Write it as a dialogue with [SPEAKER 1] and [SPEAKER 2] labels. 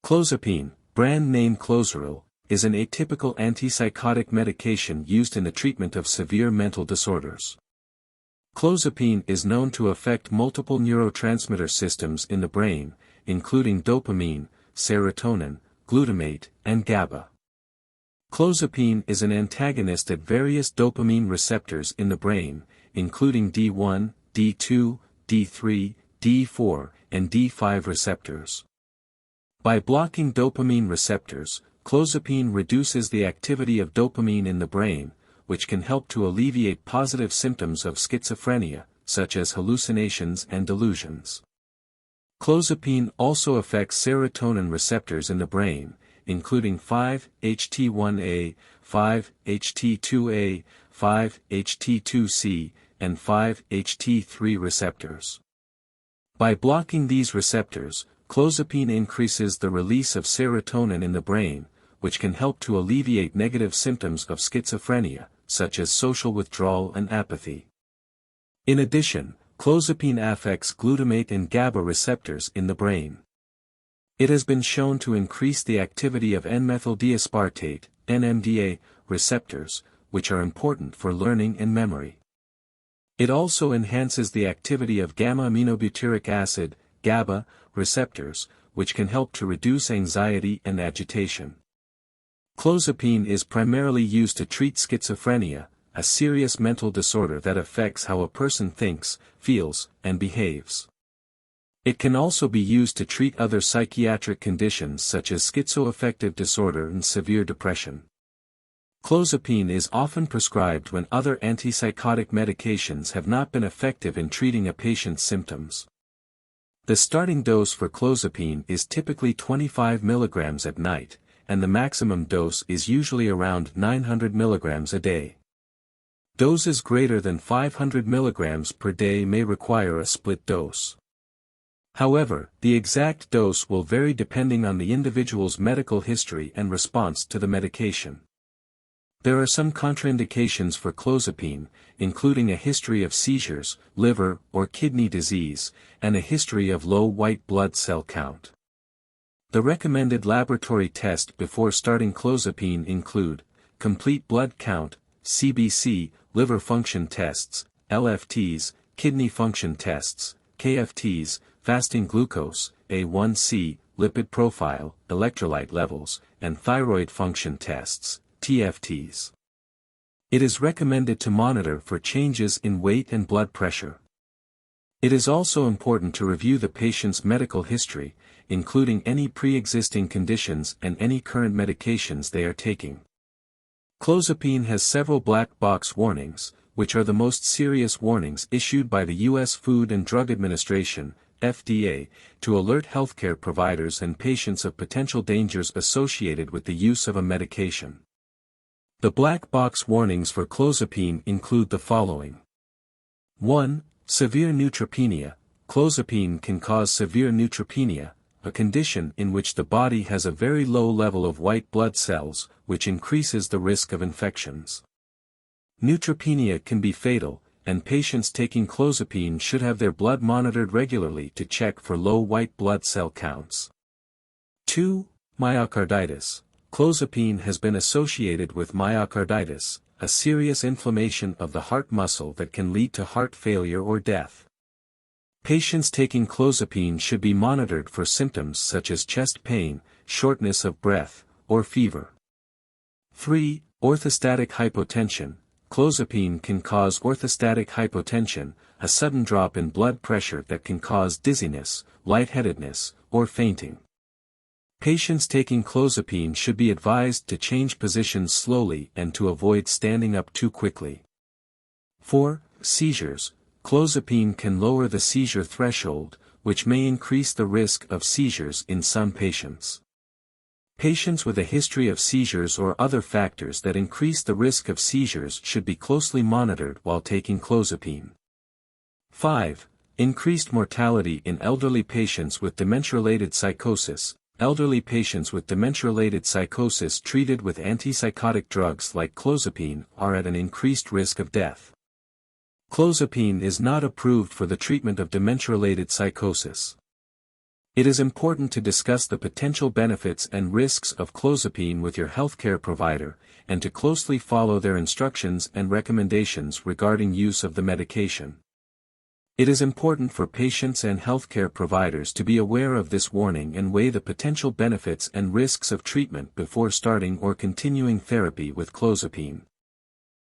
[SPEAKER 1] Clozapine, brand name Clozaril, is an atypical antipsychotic medication used in the treatment of severe mental disorders. Clozapine is known to affect multiple neurotransmitter systems in the brain, including dopamine, serotonin, glutamate, and GABA. Clozapine is an antagonist at various dopamine receptors in the brain, including D1, D2, D3, D4, and D5 receptors. By blocking dopamine receptors, clozapine reduces the activity of dopamine in the brain, which can help to alleviate positive symptoms of schizophrenia, such as hallucinations and delusions. Clozapine also affects serotonin receptors in the brain, including 5-HT1A, 5-HT2A, 5-HT2C, and 5-HT3 receptors. By blocking these receptors, clozapine increases the release of serotonin in the brain, which can help to alleviate negative symptoms of schizophrenia, such as social withdrawal and apathy. In addition, clozapine affects glutamate and GABA receptors in the brain. It has been shown to increase the activity of N-methyl-D-aspartate, NMDA, receptors, which are important for learning and memory. It also enhances the activity of gamma-aminobutyric acid, GABA, receptors, which can help to reduce anxiety and agitation. Clozapine is primarily used to treat schizophrenia, a serious mental disorder that affects how a person thinks, feels, and behaves. It can also be used to treat other psychiatric conditions such as schizoaffective disorder and severe depression. Clozapine is often prescribed when other antipsychotic medications have not been effective in treating a patient's symptoms. The starting dose for clozapine is typically 25 mg at night, and the maximum dose is usually around 900 mg a day. Doses greater than 500 mg per day may require a split dose. However, the exact dose will vary depending on the individual's medical history and response to the medication. There are some contraindications for clozapine, including a history of seizures, liver or kidney disease, and a history of low white blood cell count. The recommended laboratory test before starting clozapine include complete blood count, CBC, liver function tests, LFTs, kidney function tests, KFTs, fasting glucose, A1C, lipid profile, electrolyte levels, and thyroid function tests, TFTs. It is recommended to monitor for changes in weight and blood pressure. It is also important to review the patient's medical history, including any pre-existing conditions and any current medications they are taking. Clozapine has several black box warnings, which are the most serious warnings issued by the U.S. Food and Drug Administration, FDA, to alert healthcare providers and patients of potential dangers associated with the use of a medication. The black box warnings for clozapine include the following. 1. Severe neutropenia. Clozapine can cause severe neutropenia, a condition in which the body has a very low level of white blood cells, which increases the risk of infections. Neutropenia can be fatal, and patients taking clozapine should have their blood monitored regularly to check for low white blood cell counts. 2. Myocarditis. Clozapine has been associated with myocarditis, a serious inflammation of the heart muscle that can lead to heart failure or death. Patients taking clozapine should be monitored for symptoms such as chest pain, shortness of breath, or fever. 3. Orthostatic hypotension. Clozapine can cause orthostatic hypotension, a sudden drop in blood pressure that can cause dizziness, lightheadedness, or fainting. Patients taking clozapine should be advised to change positions slowly and to avoid standing up too quickly. 4. Seizures. Clozapine can lower the seizure threshold, which may increase the risk of seizures in some patients. Patients with a history of seizures or other factors that increase the risk of seizures should be closely monitored while taking clozapine. 5. Increased mortality in elderly patients with dementia-related psychosis. Elderly patients with dementia-related psychosis treated with antipsychotic drugs like clozapine are at an increased risk of death. Clozapine is not approved for the treatment of dementia-related psychosis. It is important to discuss the potential benefits and risks of clozapine with your healthcare provider, and to closely follow their instructions and recommendations regarding use of the medication. It is important for patients and healthcare providers to be aware of this warning and weigh the potential benefits and risks of treatment before starting or continuing therapy with clozapine.